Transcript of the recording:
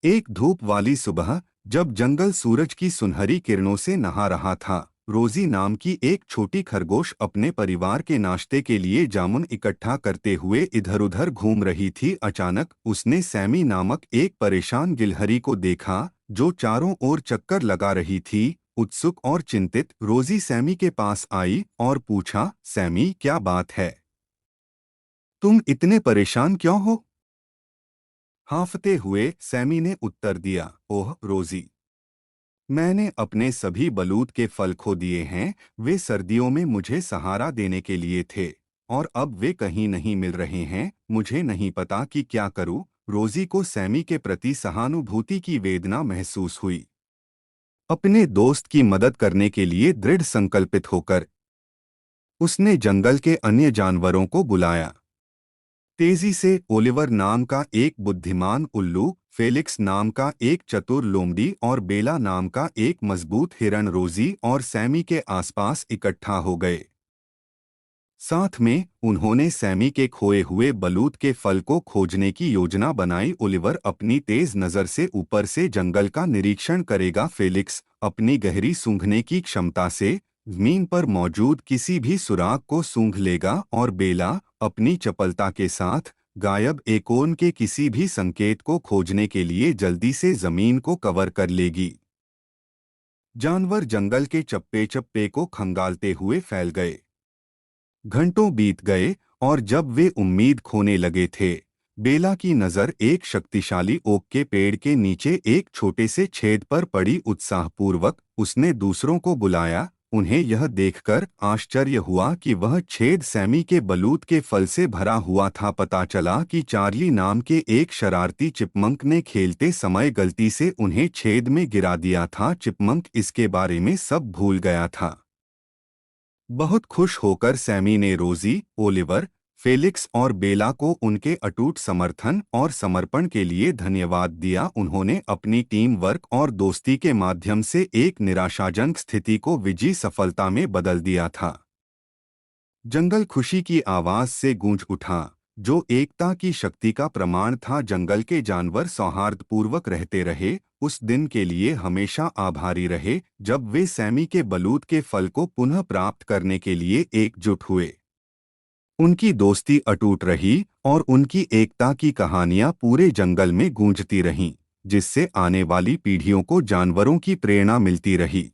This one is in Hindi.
एक धूप वाली सुबह, जब जंगल सूरज की सुनहरी किरणों से नहा रहा था, रोजी नाम की एक छोटी खरगोश अपने परिवार के नाश्ते के लिए जामुन इकट्ठा करते हुए इधर-उधर घूम रही थी। अचानक उसने सैमी नामक एक परेशान गिलहरी को देखा, जो चारों ओर चक्कर लगा रही थी। उत्सुक और चिंतित, रोजी सैमी के पास आई और पूछा, सैमी, क्या बात है? तुम इतने परेशान क्यों हो? हाँफते हुए सैमी ने उत्तर दिया, ओह रोजी, मैंने अपने सभी बलूत के फल खो दिए हैं। वे सर्दियों में मुझे सहारा देने के लिए थे, और अब वे कहीं नहीं मिल रहे हैं। मुझे नहीं पता कि क्या करूं। रोजी को सैमी के प्रति सहानुभूति की वेदना महसूस हुई। अपने दोस्त की मदद करने के लिए दृढ़ संकल्पित होकर उसने जंगल के अन्य जानवरों को बुलाया। तेजी से ओलिवर नाम का एक बुद्धिमान उल्लू, फेलिक्स नाम का एक चतुर लोमड़ी और बेला नाम का एक मजबूत हिरण रोजी और सैमी के आसपास इकट्ठा हो गए। साथ में उन्होंने सैमी के खोए हुए बलूत के फल को खोजने की योजना बनाई। ओलिवर अपनी तेज नजर से ऊपर से जंगल का निरीक्षण करेगा, फेलिक्स अपनी गहरी सूंघने की क्षमता से जमीन पर मौजूद किसी भी सुराग को सूंघ लेगा, और बेला अपनी चपलता के साथ गायब एकोन के किसी भी संकेत को खोजने के लिए जल्दी से जमीन को कवर कर लेगी। जानवर जंगल के चप्पे चप्पे को खंगालते हुए फैल गए। घंटों बीत गए, और जब वे उम्मीद खोने लगे थे, बेला की नज़र एक शक्तिशाली ओक के पेड़ के नीचे एक छोटे से छेद पर पड़ी। उत्साहपूर्वक उसने दूसरों को बुलाया। उन्हें यह देखकर आश्चर्य हुआ कि वह छेद सैमी के बलूत के फल से भरा हुआ था। पता चला कि चार्ली नाम के एक शरारती चिपमंक ने खेलते समय गलती से उन्हें छेद में गिरा दिया था। चिपमंक इसके बारे में सब भूल गया था। बहुत खुश होकर सैमी ने रोजी, ओलिवर, फेलिक्स और बेला को उनके अटूट समर्थन और समर्पण के लिए धन्यवाद दिया। उन्होंने अपनी टीम वर्क और दोस्ती के माध्यम से एक निराशाजनक स्थिति को विजयी सफलता में बदल दिया था। जंगल खुशी की आवाज से गूंज उठा, जो एकता की शक्ति का प्रमाण था। जंगल के जानवर सौहार्दपूर्वक रहते रहे, उस दिन के लिए हमेशा आभारी रहे जब वे सैमी के बलूत के फल को पुनः प्राप्त करने के लिए एकजुट हुए। उनकी दोस्ती अटूट रही, और उनकी एकता की कहानियां पूरे जंगल में गूंजती रहीं, जिससे आने वाली पीढ़ियों को जानवरों की प्रेरणा मिलती रही।